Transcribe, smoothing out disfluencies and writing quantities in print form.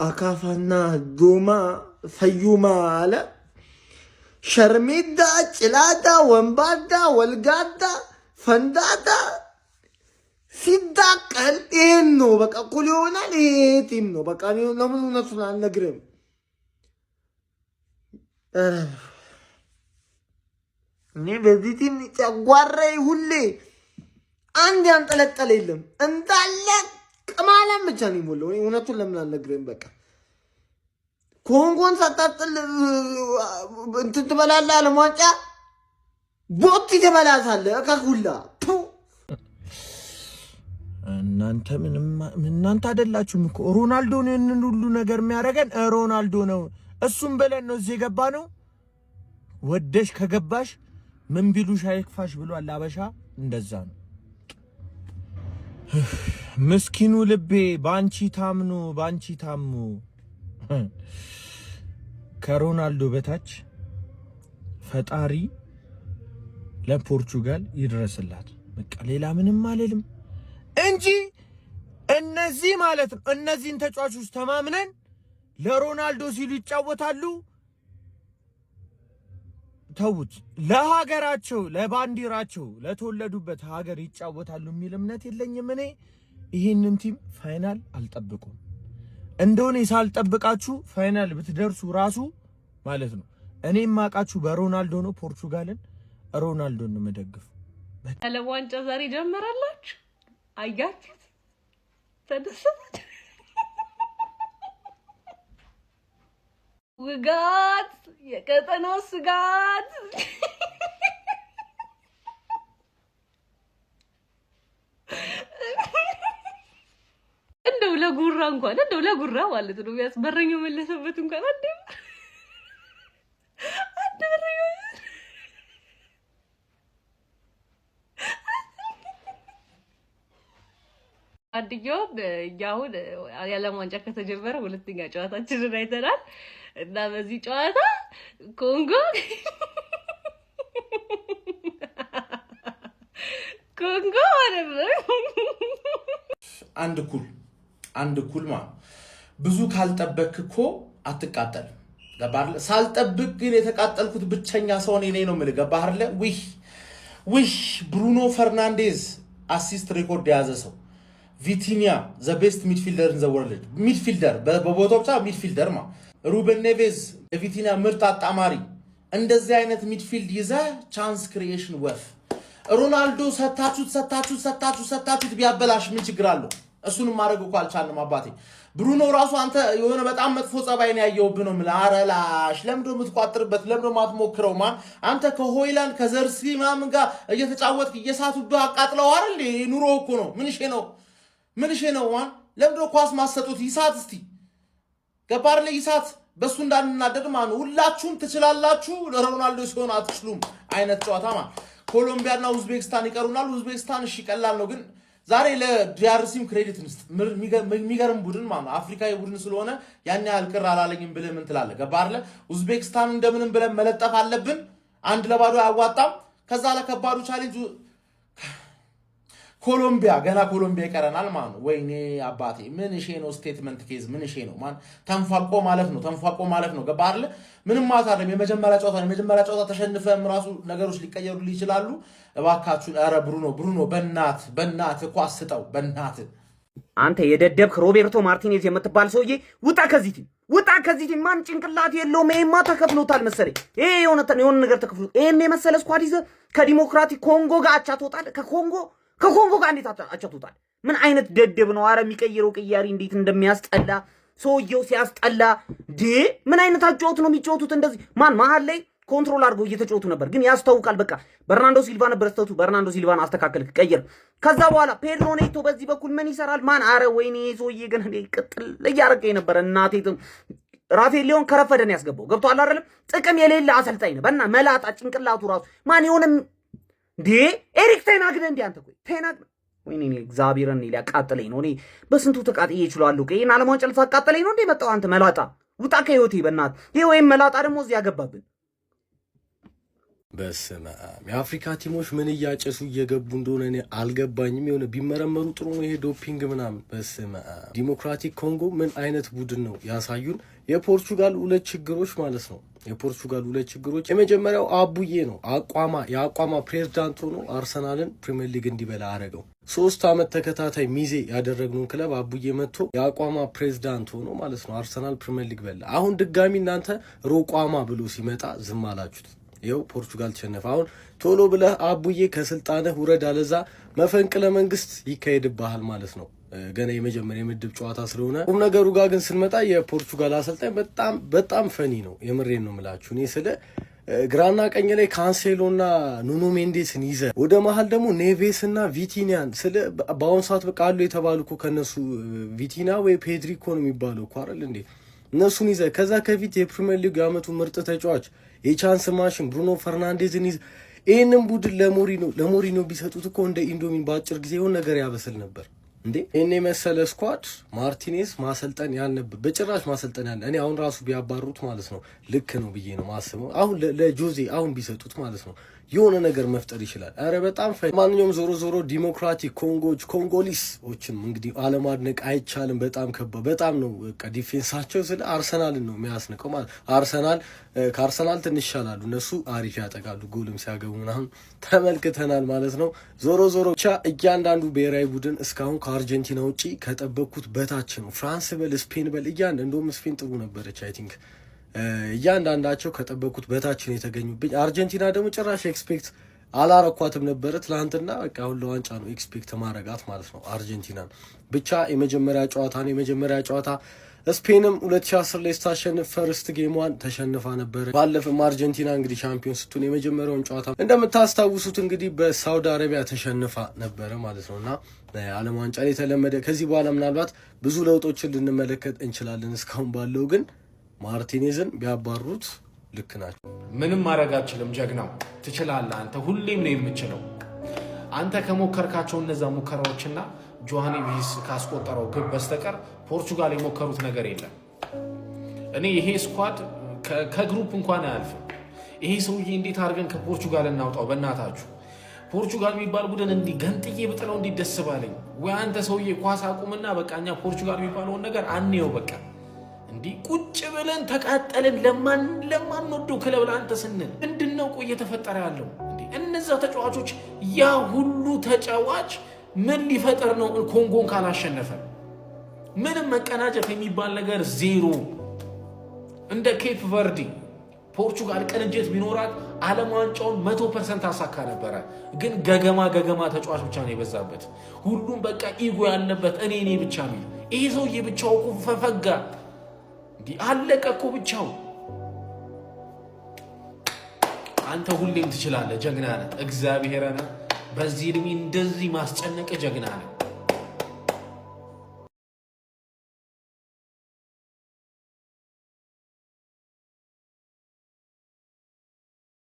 አካፋና ዶማ ፈዩማ አለ ሸርሜዳ ጭላዳ ወንባዳ ወልጋዳ ፈንዳዳ ሲዳቀል ይሄን ነው በቃ እኩል ይሆናል። ይሄ ቲም ነው በቃ ለምን እውነቱን አልነግርም። እኔ በዚህ ቲም ጨጓራዬ ሁሌ አንድ ያንጠለጠለ የለም እንዳለ ቅማላም ብቻ ነው የሚሞላው። እውነቱን ለምን አልነግርም። በቃ ኮንጎን ሳታጥል እንትን ትበላለህ፣ አለሟጫ ቦቲ ትበላታለህ ከሁላ እናንተ ምንም እናንተ አይደላችሁም እኮ ሮናልዶ ነው ይሄንን ሁሉ ነገር የሚያደርገን ሮናልዶ ነው። እሱም በለን ነው እዚህ የገባ ነው። ወደሽ ከገባሽ ምን ቢሉሽ አይክፋሽ ብሏል አበሻ። እንደዛ ነው። ምስኪኑ ልቤ ባንቺ ታምኖ ባንቺ ታሙ ከሮናልዶ በታች ፈጣሪ ለፖርቹጋል ይድረስላት። በቃ ሌላ ምንም አልልም እንጂ እነዚህ ማለት ነው እነዚህን ተጫዋቾች ተማምነን ለሮናልዶ ሲሉ ይጫወታሉ። ተውት። ለሀገራቸው ለባንዲራቸው ለተወለዱበት ሀገር ይጫወታሉ የሚል እምነት የለኝም እኔ። ይሄንን ቲም ፋይናል አልጠብቁም። እንደሆነ ሳልጠብቃችሁ ፋይናል ብትደርሱ ራሱ ማለት ነው እኔም ማቃችሁ በሮናልዶ ነው። ፖርቹጋልን ሮናልዶን ነው መደግፍ። ዓለም ዋንጫ ዛሬ ጀመራላችሁ። አያችሁት? ተደሰታችሁ? ውጋት የቀጠናው ስጋት እንደው ለጉራ እንኳን እንደው ለጉራ ማለት ነው ያስበረኛው መለሰበት እንኳን አድየው ያሁን የዓለም ዋንጫ ከተጀመረ ሁለተኛ ጨዋታችንን አይተናል እና በዚህ ጨዋታ ኮንጎ አንድ ኩል ብዙ ካልጠበክ እኮ አትቃጠል። ገባህ? ሳልጠብቅ ግን የተቃጠልኩት ብቸኛ ሰው እኔ ነው የምልህ። ገባህ? ዊሽ ብሩኖ ፈርናንዴዝ አሲስት ሬኮርድ የያዘ ሰው ቪቲኒያ ዘ ቤስት ሚድፊልደር ኢን ዘ ወርልድ ሚድፊልደር በቦታው ብቻ ሚድፊልደር ሩበን ኔቬዝ የቪቲኒያ ምርጥ አጣማሪ። እንደዚህ አይነት ሚድፊልድ ይዘ ቻንስ ክሪኤሽን ወፍ ሮናልዶ ሰታችሁት ቢያበላሽ ምን ችግር አለው? እሱንም ማድረግ እኮ አልቻልንም አባቴ። ብሩኖ ራሱ አንተ የሆነ በጣም መጥፎ ጸባይ ነው ያየውብህ ነው የምልህ። አረላሽ ለምንድን ነው የምትቋጥርበት? ለምንድን ነው የማትሞክረው? አንተ ከሆይላንድ ከዘርሲ ምናምን ጋር እየተጫወትክ እየሳቱብህ አቃጥለው አይደል? ኑሮ እኮ ነው። ምንሽ ነው ለምንድን ነው ኳስ ማሰጡት? ይሳት እስቲ ገባር ላይ ይሳት። በሱ እንዳንናደድ ሁላችሁም ትችላላችሁ፣ ለሮናልዶ ሲሆን አትችሉም አይነት ጨዋታ ኮሎምቢያና ኡዝቤክስታን ይቀሩናል። ኡዝቤክስታን እሺ ቀላል ነው፣ ግን ዛሬ ለዲአርሲም ክሬዲት እንስጥ። የሚገርም ቡድን አፍሪካዊ ቡድን ስለሆነ ያን ያህል ቅር አላለኝም ብለህ ምን ትላለህ? ገባህ አይደለ? ኡዝቤክስታን እንደምንም ብለን መለጠፍ አለብን። 1-0 አያዋጣም። ከዛ ለከባዱ ቻሌንጅ ኮሎምቢያ ኮሎምቢያ ይቀረናል ወይኔ አባቴ ምን ነው ስቴትመንት ኬዝ ምን ነው ተንፋቆ ማለፍ ነው። ገባህ አይደለ? ምንም ማለት አይደለም። የመጀመሪያ ጨዋታ ተሸንፈም ራሱ ነገሮች ሊቀየሩልህ ይችላሉ። እባካችሁን ኧረ ብሩኖ በእናት ኳስ ስጠው በእናት። አንተ የደደብክ ሮቤርቶ ማርቲኔዝ የምትባል ሰውዬ ውጣ ከዚህ ቲም። ማን ጭንቅላት የለውም። ይሄማ ተከፍሎታል መሰለኝ። ይሄ የሆነ ነገር ተከፍሎት ይሄን የመሰለ ስኳድ ይዘህ ከዲሞክራቲክ ኮንጎ ጋር አቻ ትወጣለህ። ከኮንጎ ጋር እንዴት አቻቱታል? ምን አይነት ደደብ ነው? አረ የሚቀይረው ቅያሪ እንዴት እንደሚያስጠላ ሰውየው ሲያስጠላ። ምን አይነት አጫወት ነው የሚጫወቱት? እንደዚህ መሀል ላይ ኮንትሮል አድርገው እየተጫወቱ ነበር፣ ግን ያስታውቃል። በቃ በርናንዶ ሲልቫ ነበር ስተቱ። በርናንዶ ሲልቫን አስተካከልክ፣ ቀየር። ከዛ በኋላ ፔድሮ ኔቶ በዚህ በኩል ምን ይሰራል? አረ ወይኔ ሰውዬ ግን ቅጥል እያረቀ የነበረ እናቴ ራፌል ሊሆን ከረፈደን ያስገባው ገብቷል አይደለም? ጥቅም የሌለ አሰልጣኝ ነው። በእና መላጣ ጭንቅላቱ ራሱ የሆነ ኤሪክ ቴናግ ነህ እንዴ አንተ? ቴናግ ወይኔ እግዚአብሔርን ሊያቃጥለኝ ነው። እኔ በስንቱ ተቃጥዬ ይችላልው። ይሄን ዓለም ዋንጫ ልታቃጥለኝ ነው እንዴ መጣው? አንተ መላጣ ውጣ ከህይወቴ በእናትህ። ይሄ ወይም መላጣ ደግሞ እዚህ ያገባብን በስመ አብ የአፍሪካ ቲሞች ምን እያጨሱ እየገቡ እንደሆነ እኔ አልገባኝም። የሆነ ቢመረመሩ ጥሩ ነው ይሄ ዶፒንግ ምናምን። በስመ አብ ዲሞክራቲክ ኮንጎ ምን አይነት ቡድን ነው ያሳዩን። የፖርቹጋል ሁለት ችግሮች ማለት ነው። የፖርቹጋል ሁለት ችግሮች የመጀመሪያው አቡዬ ነው። የአቋማ ፕሬዝዳንት ሆኖ አርሰናልን ፕሪሚየር ሊግ እንዲበላ አረገው። 3 ዓመት ተከታታይ ሚዜ ያደረግነውን ክለብ አቡዬ መጥቶ የአቋማ ፕሬዝዳንት ሆኖ ማለት ነው አርሰናል ፕሪሚየር ሊግ በላ። አሁን ድጋሚ እናንተ ሮቋማ ብሎ ሲመጣ ዝም አላችሁት። ይኸው ፖርቹጋል ተሸነፈ። አሁን ቶሎ ብለህ አቡዬ ከስልጣንህ ውረድ፣ አለዛ መፈንቅለ መንግስት ይካሄድብሃል ማለት ነው። ገና የመጀመሪያ የምድብ ጨዋታ ስለሆነ ቁም ነገሩ ጋር ግን ስንመጣ የፖርቹጋል አሰልጣኝ በጣም ፈኒ ነው። የምሬን ነው የምላችሁ። እኔ ስለ ግራና ቀኝ ላይ ካንሴሎና ኑኖ ሜንዴስን ይዘ ወደ መሀል ደግሞ ኔቬስና ቪቲኒያን ስለ በአሁኑ ሰዓት በቃ አሉ የተባሉ እኮ ከነሱ ቪቲና ወይ ፔድሪኮ ነው የሚባለው እኮ አይደል እንዴ? እነሱን ይዘ ከዛ ከፊት የፕሪሚየር ሊግ የዓመቱ ምርጥ ተጫዋች የቻንስ ማሽን ብሩኖ ፈርናንዴዝን ይዘ ይህንን ቡድን ለሞሪኖ ቢሰጡት እኮ እንደ ኢንዶሚን በአጭር ጊዜ የሆነ ነገር ያበስል ነበር እንዴ። እኔ መሰለ ስኳድ ማርቲኔዝ ማሰልጠን ያልነበር በጭራሽ ማሰልጠን ያለ እኔ አሁን ራሱ ቢያባሩት ማለት ነው ልክ ነው ብዬ ነው ማስበው። አሁን ለጆዜ አሁን ቢሰጡት ማለት ነው የሆነ ነገር መፍጠር ይችላል። አረ በጣም ማንኛውም ዞሮ ዲሞክራቲክ ኮንጎሊሶችን እንግዲህ አለማድነቅ አይቻልም። በጣም በጣም ነው በቃ ዲፌንሳቸው ስለ አርሰናልን ነው የሚያስንቀው ማለት ከአርሰናል ትንሽ ይሻላሉ። እነሱ አሪፍ ያጠቃሉ፣ ጎልም ሲያገቡ ምናምን ተመልክተናል ማለት ነው። ዞሮ ብቻ እያንዳንዱ ብሔራዊ ቡድን እስካሁን ከአርጀንቲና ውጪ ከጠበቅኩት በታች ነው። ፍራንስ በል ስፔን በል እንደውም ስፔን ጥሩ ነበረች አይ ቲንክ እያንዳንዳቸው ከጠበቁት በታችን የተገኙብኝ። አርጀንቲና ደግሞ ጭራሽ ኤክስፔክት አላረኳትም ነበረ ትላንትና። በቃ አሁን ለዋንጫ ነው ኤክስፔክት ማረጋት ማለት ነው አርጀንቲና። ብቻ የመጀመሪያ ጨዋታ ስፔንም 2010 ላይ ስታሸንፍ ፈርስት ጌሟን ተሸንፋ ነበረ። ባለፈም አርጀንቲና እንግዲህ ሻምፒዮን ስትሆን የመጀመሪያውን ጨዋታ እንደምታስታውሱት እንግዲህ በሳውዲ አረቢያ ተሸንፋ ነበረ ማለት ነውና ዓለም ዋንጫ ላይ የተለመደ ከዚህ በኋላ ምናልባት ብዙ ለውጦችን ልንመለከት እንችላለን። እስካሁን ባለው ግን ማርቲኔዝን ቢያባሩት ልክ ናቸው። ምንም ማድረግ አትችልም። ጀግናው ትችላለህ አንተ፣ ሁሌም ነው የምችለው። አንተ ከሞከርካቸው እነዛ ሙከራዎችና ጆሃኒ ቪስ ካስቆጠረው ግብ በስተቀር ፖርቹጋል የሞከሩት ነገር የለም። እኔ ይሄ ስኳድ ከግሩፕ እንኳን አያልፍም። ይሄ ሰውዬ እንዴት አድርገን ከፖርቹጋል እናውጣው? በእናታችሁ ፖርቹጋል የሚባል ቡድን እንዲህ ገንጥዬ ብጥለው እንዲህ ደስ ባለኝ ወይ? አንተ ሰውዬ ኳስ አቁምና በቃ እኛ ፖርቹጋል የሚባለውን ነገር አንየው በቃ እንዲህ ቁጭ ብለን ተቃጠልን። ለማንወደው ክለብ ለአንተ ስንል ምንድነው ቆይ እየተፈጠረ ያለው? እነዛ ተጫዋቾች ያ ሁሉ ተጫዋች ምን ሊፈጠር ነው? ኮንጎን ካላሸነፈ ምንም መቀናጀት የሚባል ነገር ዜሮ። እንደ ኬፕ ቨርዲ ፖርቹጋል ቅንጅት ቢኖራት ዓለም ዋንጫውን 100% አሳካ ነበረ። ግን ገገማ ተጫዋች ብቻ ነው የበዛበት። ሁሉም በቃ ኢጎ ያለበት እኔ ብቻ ነው። ይሄ ሰውዬ ብቻው ፈፈጋ አለቀ እኮ ብቻው። አንተ ሁሌም ትችላለህ፣ ጀግና ነህ። እግዚአብሔርን በዚህ እድሜ እንደዚህ ማስጨነቅ ጀግና ነህ።